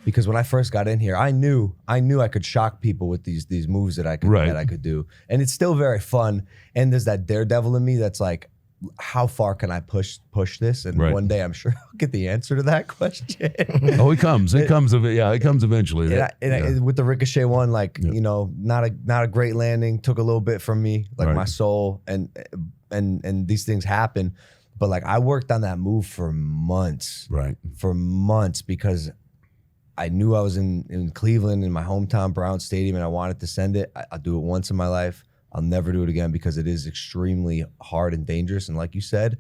because when I first got in here, I knew I could shock people with these moves that I could do, and it's still very fun. And there's that daredevil in me that's like, how far can I push this? And one day I'm sure I'll get the answer to that question. Oh, it comes eventually. And with the Ricochet one, like you know, not a great landing, took a little bit from me, like my soul, and these things happen. But like I worked on that move for months, because I knew I was in Cleveland, in my hometown Brown Stadium, and I wanted to send it. I'll do it once in my life. I'll never do it again because it is extremely hard and dangerous. And like you said,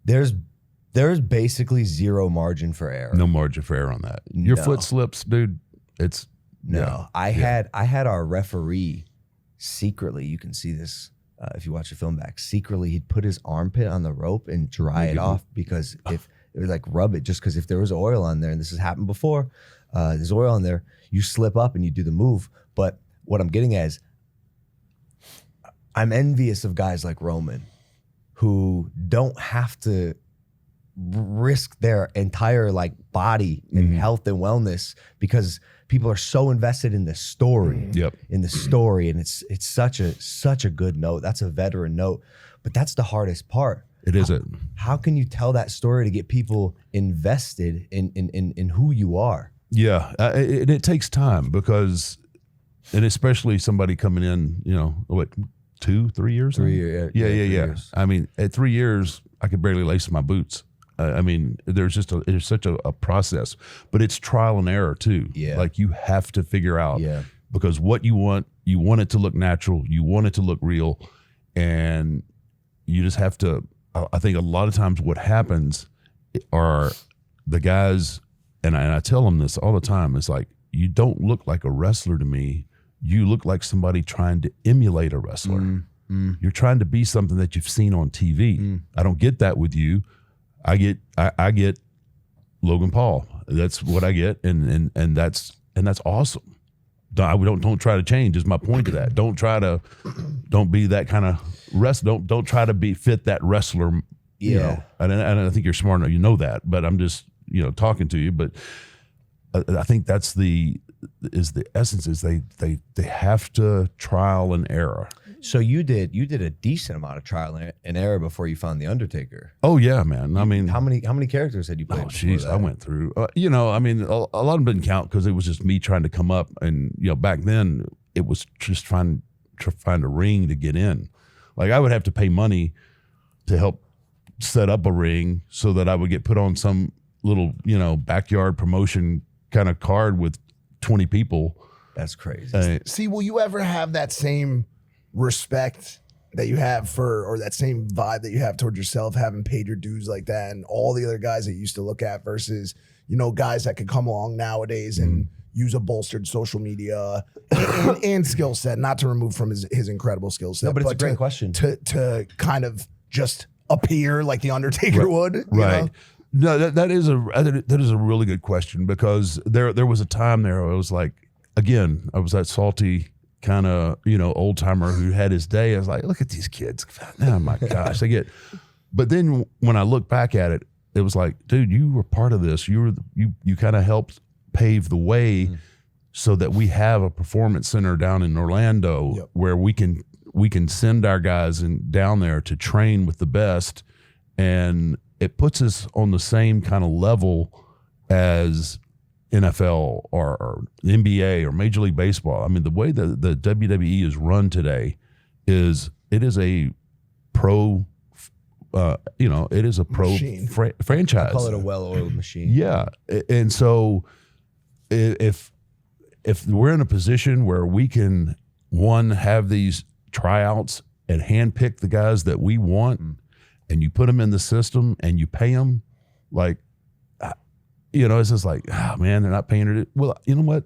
there's basically zero margin for error. No margin for error on that. Your foot slips, dude. It's I had our referee secretly. You can see this if you watch the film back. Secretly, he'd put his armpit on the rope and dry it off because if it was like rub it, just because if there was oil on there, and this has happened before, there's oil on there, you slip up and you do the move. But what I'm getting at is, I'm envious of guys like Roman who don't have to risk their entire like body and health and wellness because people are so invested in the story, and it's such a good note. That's a veteran note, but that's the hardest part. It is it. How can you tell that story to get people invested in who you are? Yeah, it takes time because, and especially somebody coming in, you know, what, 2-3 years? 3 years. Yeah. 3 years. I mean, at 3 years, I could barely lace my boots. I mean, there's such a process, but it's trial and error too. Yeah. Like you have to figure out because what you want it to look natural, you want it to look real, and you just have to. I think a lot of times what happens are the guys, and I tell them this all the time. It's like, you don't look like a wrestler to me. You look like somebody trying to emulate a wrestler. You're trying to be something that you've seen on TV. I don't get that with you. I get Logan Paul. That's what I get, and that's awesome. Don't try to change. Is my point to that. Don't be that kind of Don't try to fit that wrestler. You know, and I think you're smart enough. You know that, but I'm just talking to you. But I think that's the essence is they have to trial and error. So you did a decent amount of trial and error before you found the Undertaker. Oh yeah, man. I mean, how many characters had you played? Oh jeez, I went through. I mean, a lot of them didn't count because it was just me trying to come up, and back then it was just trying to find a ring to get in. Like I would have to pay money to help set up a ring so that I would get put on some little backyard promotion kind of card with 20 people. That's crazy. See, will you ever have that same respect that you have or that same vibe that you have towards yourself, having paid your dues like that, and all the other guys that you used to look at versus guys that could come along nowadays and use a bolstered social media and skill set, not to remove from his incredible skill set. No, but it's a great question to kind of just appear like the Undertaker would, right? No, that is a really good question, because there was a time there I was like, again, I was that salty kind of old timer who had his day. I was like, look at these kids, oh my gosh, but then when I look back at it, it was like, dude, you were part of this. You kind of helped pave the way so that we have a performance center down in Orlando where we can send our guys down there to train with the best, and it puts us on the same kind of level as NFL or NBA or Major League Baseball. I mean, the way that the WWE is run today is a pro, it is a pro franchise. I call it a well-oiled machine. Yeah, and so if we're in a position where we can have these tryouts and handpick the guys that we want, and you put them in the system and you pay them, like. It's just like, oh man, they're not paying it. Well, you know what?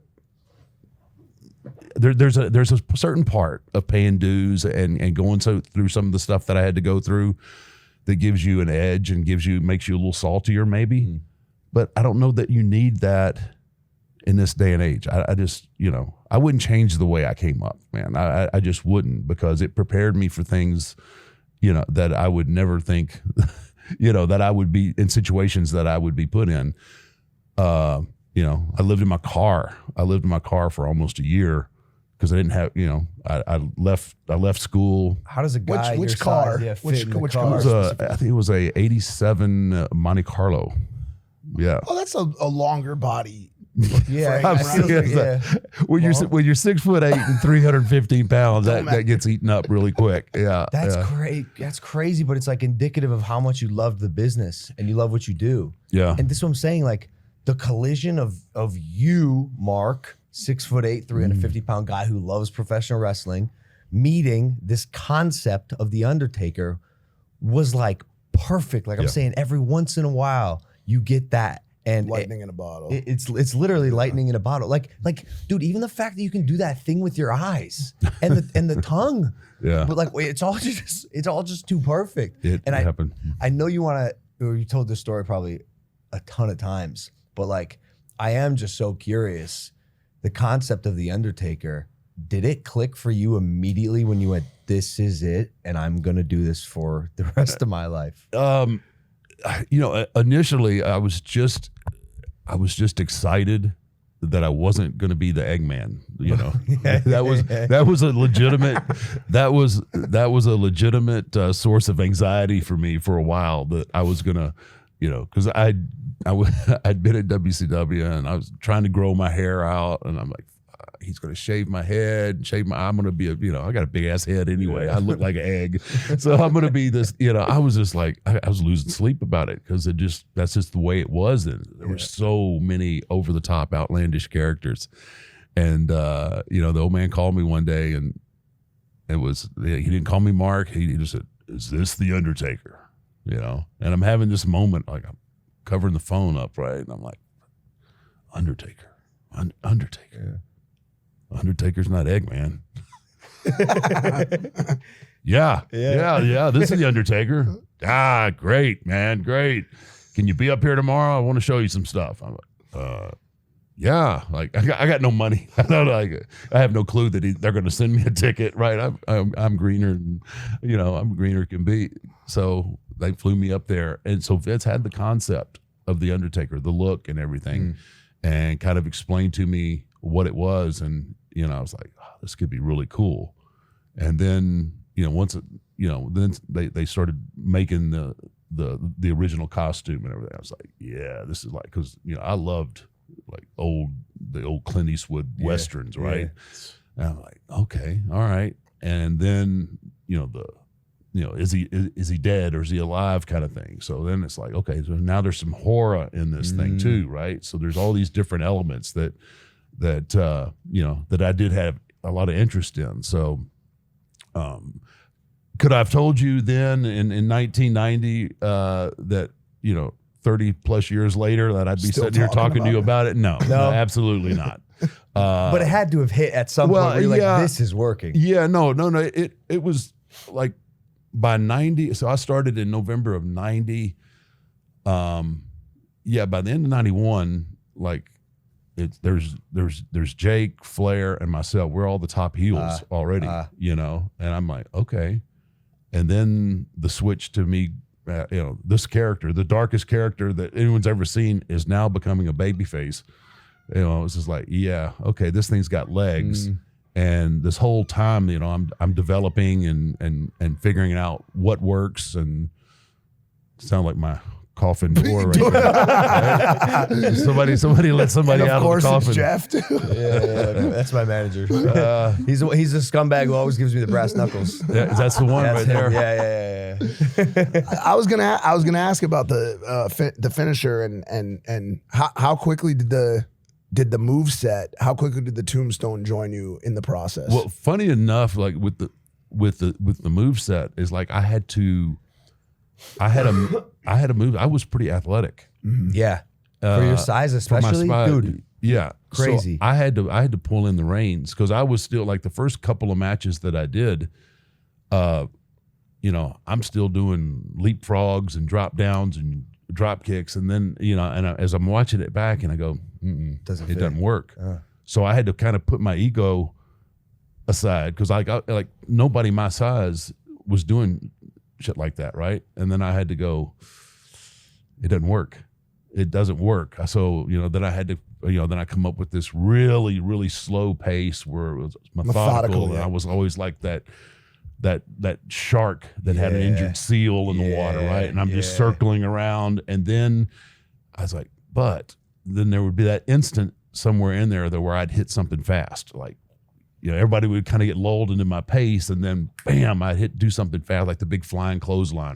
There's a certain part of paying dues and going through some of the stuff that I had to go through that gives you an edge and makes you a little saltier maybe. But I don't know that you need that in this day and age. I just, I wouldn't change the way I came up, man. I just wouldn't, because it prepared me for things, that I would never think, that I would be in situations that I would be put in. I lived in my car. I lived in my car for almost a year because I didn't have, I left school. How does a guy which car? Which car? I think it was a 87 Monte Carlo. Yeah. Oh, that's a longer body. Yeah, when you're 6'8" and 315 pounds, that gets eaten up really quick. Yeah, that's great. That's crazy, but it's like indicative of how much you love the business and you love what you do. Yeah, and this is what I'm saying. Like the collision of you, Mark, 6'8", 350-pound guy who loves professional wrestling, meeting this concept of the Undertaker was like perfect. Like I'm saying, every once in a while you get that. And lightning in a bottle. It's literally lightning in a bottle. Like, dude, even the fact that you can do that thing with your eyes and the tongue. Yeah. But like, it's all just too perfect. It happened. I know you told this story probably a ton of times, but like, I am just so curious. The concept of the Undertaker, did it click for you immediately when you went, "This is it, and I'm gonna do this for the rest of my life"? Initially I was just excited that I wasn't going to be the Eggman. That was a legitimate source of anxiety for me for a while, that I was gonna, because I'd been at WCW and I was trying to grow my hair out, and I'm like, he's going to shave my head, I'm going to be I got a big ass head anyway. I look like an egg. So I'm going to be this, I was just like, I was losing sleep about it because that's just the way it was. And there were so many over the top outlandish characters. And, the old man called me one day, and he didn't call me Mark. He just said, "Is this the Undertaker?" And I'm having this moment, like I'm covering the phone up, right? And I'm like, Undertaker. Yeah. Undertaker's not Eggman. Yeah. This is the Undertaker. Great, man, great. Can you be up here tomorrow? I want to show you some stuff. I'm like, yeah. Like I got no money. I have no clue that they're going to send me a ticket. Right? I'm greener, and I'm greener can be. So they flew me up there, and so Vince had the concept of the Undertaker, the look and everything, and kind of explained to me what it was, and I was like, oh, this could be really cool. And then then they started making the original costume and everything. I was like, yeah, this is like, because I loved like the old Clint Eastwood westerns, right? And I'm like, okay, all right. And then is he dead or is he alive kind of thing. So then it's like, okay, so now there's some horror in this thing too, right? So there's all these different elements that I did have a lot of interest in. So could I have told you then in 1990 that 30 plus years later that I'd be Still sitting here talking to you about it? No, absolutely not. But it had to have hit at some point where you're like, this is working. Yeah, no. It was like by 90. So I started in November of 90. By the end of 91, like, there's Jake, Flair, and myself. We're all the top heels already, and I'm like, okay. And then the switch to me, this character, the darkest character that anyone's ever seen, is now becoming a babyface. It's just like, yeah, okay, this thing's got legs. And this whole time, I'm developing and figuring out what works, and sound like my coffin door right now. Right? Somebody let somebody out of the coffin. It's Jeff too. Yeah, that's my manager. He's a scumbag who always gives me the brass knuckles. That's the one right there. Yeah. I was gonna ask about the finisher and how quickly did the move set? How quickly did the tombstone join you in the process? Well, funny enough, like with the move set is like I had a move. I was pretty athletic. Yeah. For your size, especially, dude. Yeah. Crazy. So I had to pull in the reins because I was still like the first couple of matches that I did, I'm still doing leapfrogs and drop downs and drop kicks. And then, as I'm watching it back and I go, it doesn't work. So I had to kind of put my ego aside because like nobody my size was doing shit like that, right? And then I had to go, it doesn't work. it doesn't work. So, then I had to, then I come up with this really, really slow pace where it was methodical. And I was always like that shark that had an injured seal in the water, right? And I'm just circling around. And then I was like, but then there would be that instant somewhere in there where I'd hit something fast. Like, everybody would kind of get lulled into my pace, and then bam, I'd do something fast, like the big flying clothesline or